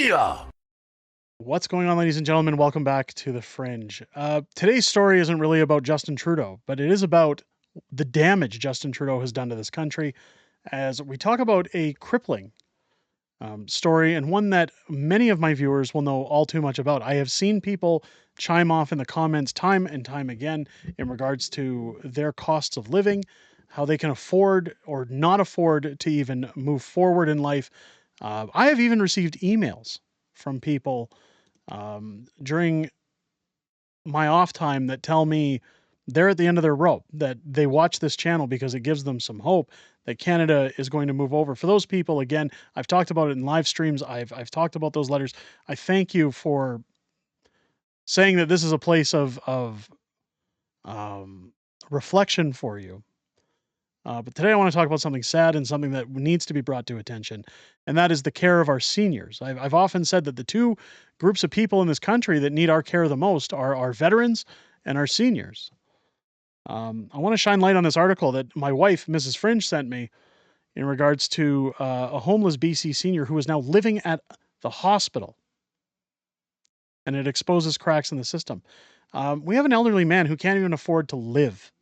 Booyah! What's going on, ladies and gentlemen? Welcome back to The Fringe. Today's story isn't really about Justin Trudeau, but it is about the damage Justin Trudeau has done to this country as we talk about a crippling story, and one that many of my viewers will know all too much about. I have seen people chime off in the comments time and time again in regards to their costs of living, how they can afford or not afford to even move forward in life. I have even received emails from people during my off time that tell me they're at the end of their rope, that they watch this channel because it gives them some hope that Canada is going to move over. For those people, again, I've talked about it in live streams. I've talked about those letters. I thank you for saying that this is a place of reflection for you. But today I want to talk about something sad and something that needs to be brought to attention, and that is the care of our seniors. I've often said that the two groups of people in this country that need our care the most are our veterans and our seniors. I want to shine light on this article that my wife, Mrs. Fringe, sent me in regards to a homeless BC senior who is now living at the hospital, and it exposes cracks in the system. We have an elderly man who can't even afford to live,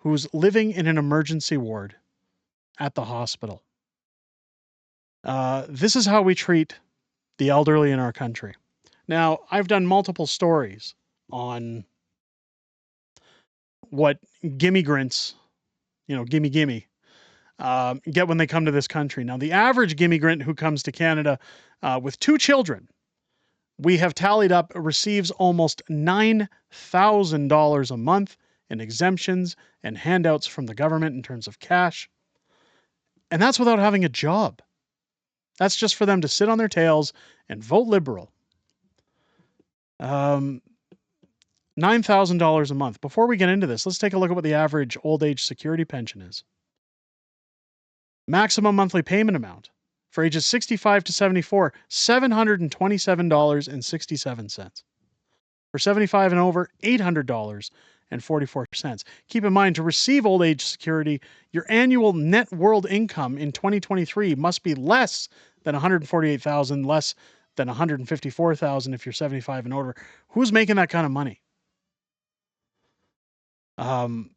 who's living in an emergency ward at the hospital. This is how we treat the elderly in our country. Now, I've done multiple stories on what gimmie-grants, gimme, get when they come to this country. Now, the average gimmie-grant who comes to Canada with 2 children, we have tallied up, receives almost $9,000 a month in exemptions and handouts from the government in terms of cash. And that's without having a job. That's just for them to sit on their tails and vote Liberal. $9,000 a month. Before we get into this, let's take a look at what the average old age security pension is. Maximum monthly payment amount for ages 65 to 74, $727.67. For 75 and over, $800.44. Keep in mind, to receive old age security, your annual net world income in 2023 must be less than $148,000, less than $154,000 if you're 75 and over. Who's making that kind of money? And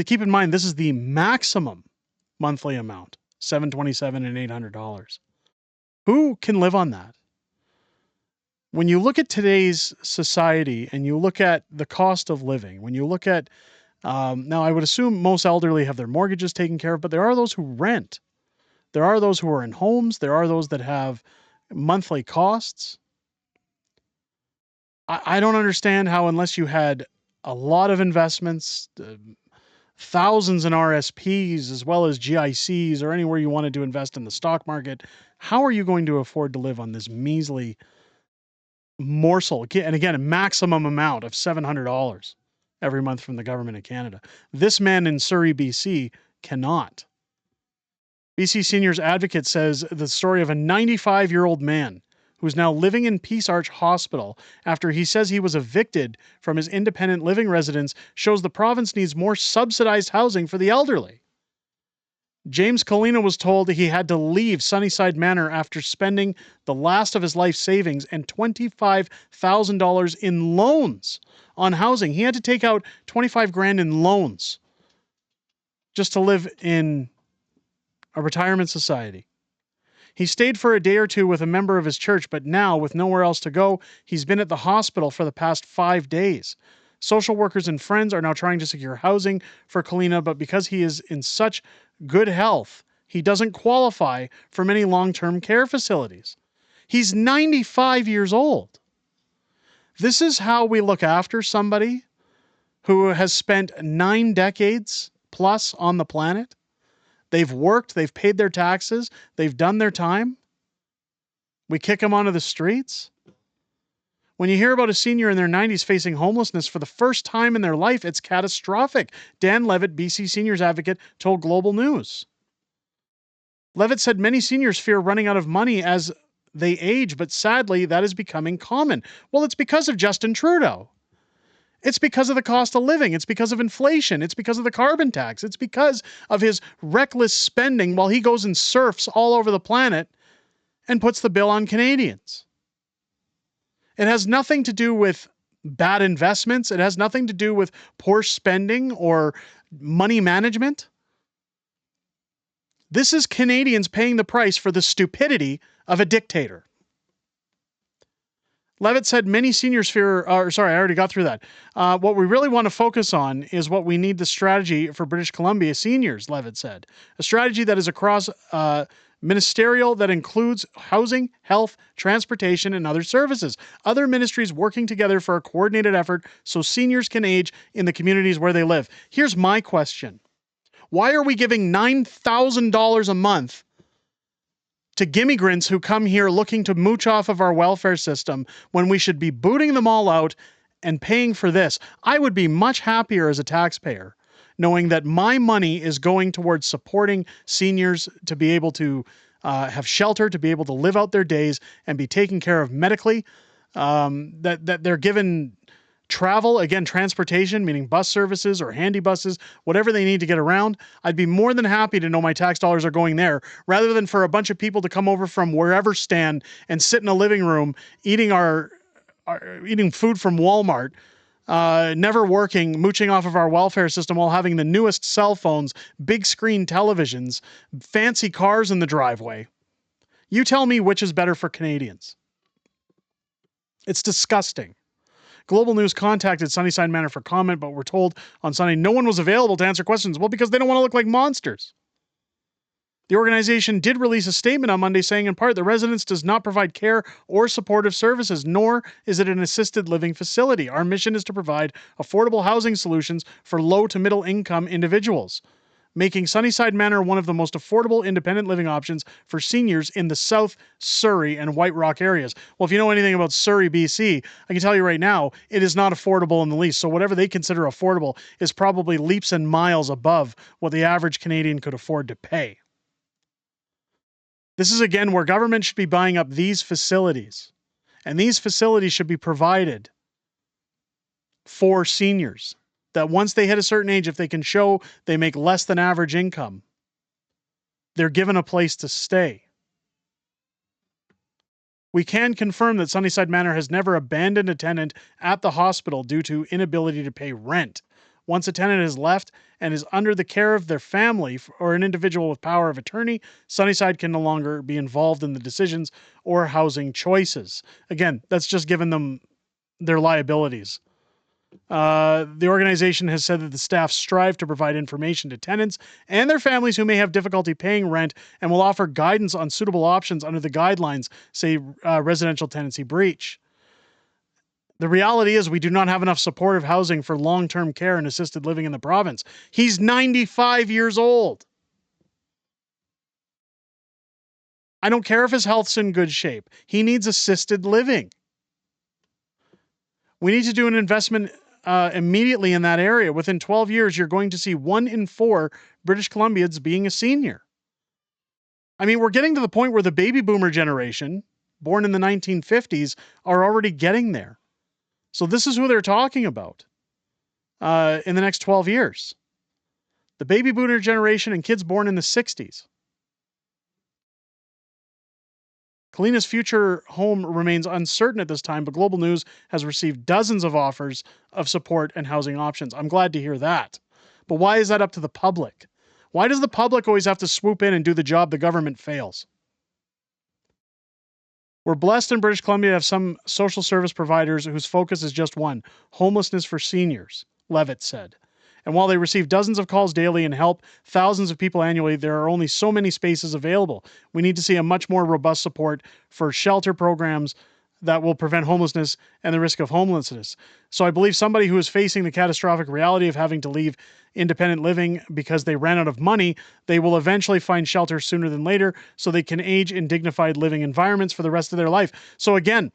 keep in mind, this is the maximum monthly amount, $727 and $800. Who can live on that? When you look at today's society and you look at the cost of living, when you look at, now I would assume most elderly have their mortgages taken care of, but there are those who rent. There are those who are in homes. There are those that have monthly costs. I don't understand how, unless you had a lot of investments, thousands in RSPs, as well as GICs or anywhere you wanted to invest in the stock market, how are you going to afford to live on this measly morsel? And again, a maximum amount of $700 every month from the government of Canada. This man in Surrey, BC cannot. BC Seniors Advocate says the story of a 95-year-old man who's now living in Peace Arch Hospital after he says he was evicted from his independent living residence shows the province needs more subsidized housing for the elderly. James Colina was told he had to leave Sunnyside Manor after spending the last of his life savings and $25,000 in loans on housing. He had to take out $25,000 in loans just to live in a retirement society. He stayed for a day or two with a member of his church, but now, with nowhere else to go, he's been at the hospital for the past 5 days. Social workers and friends are now trying to secure housing for Colina, but because he is in such good health, he doesn't qualify for many long-term care facilities. He's 95 years old. This is how we look after somebody who has spent 9 decades plus on the planet. They've worked, they've paid their taxes, they've done their time. We kick them onto the streets. When you hear about a senior in their 90s facing homelessness for the first time in their life, it's catastrophic. Dan Levitt, BC Seniors Advocate, told Global News. Levitt said many seniors fear running out of money as they age, but sadly, that is becoming common. Well, it's because of Justin Trudeau. It's because of the cost of living. It's because of inflation. It's because of the carbon tax. It's because of his reckless spending while he goes and surfs all over the planet and puts the bill on Canadians. It has nothing to do with bad investments. It has nothing to do with poor spending or money management. This is Canadians paying the price for the stupidity of a dictator. Levitt said many seniors fear, sorry, I already got through that. What we really want to focus on is what we need the strategy for British Columbia seniors, Levitt said. A strategy that is across ministerial that includes housing, health, transportation, and other services. Other ministries working together for a coordinated effort so seniors can age in the communities where they live. Here's my question. Why are we giving $9,000 a month to immigrants who come here looking to mooch off of our welfare system when we should be booting them all out and paying for this? I would be much happier as a taxpayer knowing that my money is going towards supporting seniors to be able to have shelter, to be able to live out their days and be taken care of medically, that they're given travel, again, transportation, meaning bus services or handy buses, whatever they need to get around. I'd be more than happy to know my tax dollars are going there rather than for a bunch of people to come over from wherever stand and sit in a living room eating eating food from Walmart, never working, mooching off of our welfare system while having the newest cell phones, big screen televisions, fancy cars in the driveway. You tell me which is better for Canadians. It's disgusting. Global News contacted Sunnyside Manor for comment, but we're told on Sunday no one was available to answer questions. Well, because they don't want to look like monsters. The organization did release a statement on Monday saying, in part, the residence does not provide care or supportive services, nor is it an assisted living facility. Our mission is to provide affordable housing solutions for low to middle income individuals, making Sunnyside Manor one of the most affordable independent living options for seniors in the South Surrey and White Rock areas. Well, if you know anything about Surrey, BC, I can tell you right now, it is not affordable in the least. So whatever they consider affordable is probably leaps and miles above what the average Canadian could afford to pay. This is, again, where government should be buying up these facilities. And these facilities should be provided for seniors, that once they hit a certain age, if they can show they make less than average income, they're given a place to stay. We can confirm that Sunnyside Manor has never abandoned a tenant at the hospital due to inability to pay rent. Once a tenant has left and is under the care of their family or an individual with power of attorney, Sunnyside can no longer be involved in the decisions or housing choices. Again, that's just given them their liabilities. The organization has said that the staff strive to provide information to tenants and their families who may have difficulty paying rent and will offer guidance on suitable options under the guidelines, say residential tenancy breach. The reality is we do not have enough supportive housing for long-term care and assisted living in the province. He's 95 years old. I don't care if his health's in good shape. He needs assisted living. We need to do an investment immediately in that area. Within 12 years, you're going to see 1 in 4 British Columbians being a senior. I mean, we're getting to the point where the baby boomer generation, born in the 1950s, are already getting there. So this is who they're talking about in the next 12 years. The baby boomer generation and kids born in the 60s. Kalina's future home remains uncertain at this time, but Global News has received dozens of offers of support and housing options. I'm glad to hear that. But why is that up to the public? Why does the public always have to swoop in and do the job the government fails? We're blessed in British Columbia to have some social service providers whose focus is just one: homelessness for seniors, Levitt said. And while they receive dozens of calls daily and help thousands of people annually, there are only so many spaces available. We need to see a much more robust support for shelter programs that will prevent homelessness and the risk of homelessness. So I believe somebody who is facing the catastrophic reality of having to leave independent living because they ran out of money, they will eventually find shelter sooner than later so they can age in dignified living environments for the rest of their life. So again,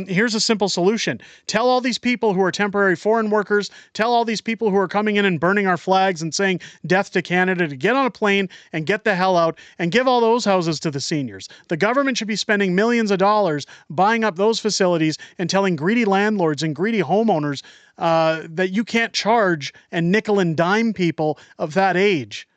here's a simple solution. Tell all these people who are temporary foreign workers, tell all these people who are coming in and burning our flags and saying death to Canada to get on a plane and get the hell out and give all those houses to the seniors. The government should be spending millions of dollars buying up those facilities and telling greedy landlords and greedy homeowners that you can't charge and nickel and dime people of that age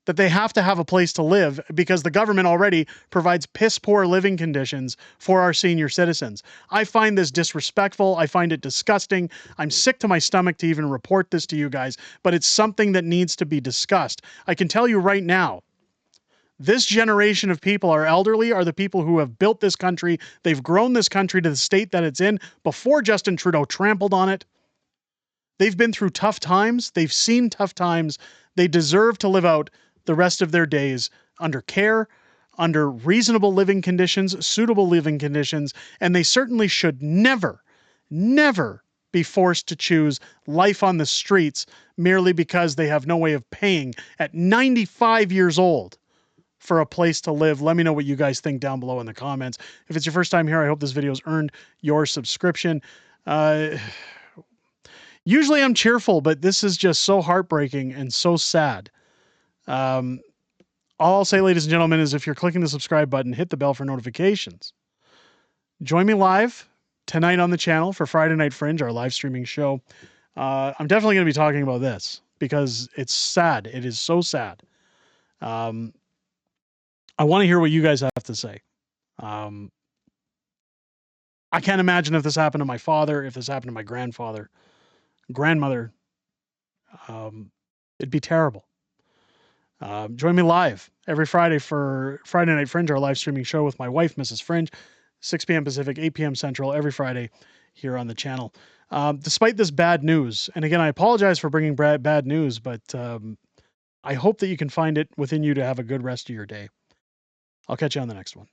that they have to have a place to live because the government already provides piss poor living conditions for our senior citizens. I find this disrespectful. I find it disgusting. I'm sick to my stomach to even report this to you guys, but it's something that needs to be discussed. I can tell you right now, this generation of people, our elderly, are the people who have built this country. They've grown this country to the state that it's in before Justin Trudeau trampled on it. They've been through tough times. They've seen tough times. They deserve to live out the rest of their days under care, under reasonable living conditions, suitable living conditions, and they certainly should never, never be forced to choose life on the streets merely because they have no way of paying at 95 years old for a place to live. Let me know what you guys think down below in the comments. If it's your first time here, I hope this video has earned your subscription. Usually I'm cheerful, but this is just so heartbreaking and so sad. All I'll say, ladies and gentlemen, is if you're clicking the subscribe button, hit the bell for notifications. Join me live tonight on the channel for Friday Night Fringe, our live streaming show. I'm definitely going to be talking about this because it's sad. It is so sad. I want to hear what you guys have to say. I can't imagine if this happened to my father, if this happened to my grandmother. It'd be terrible. Join me live every Friday for Friday Night Fringe, our live streaming show with my wife, Mrs. Fringe, 6 p.m. Pacific, 8 p.m. Central, every Friday here on the channel. Despite this bad news, and again, I apologize for bringing bad news, but I hope that you can find it within you to have a good rest of your day. I'll catch you on the next one.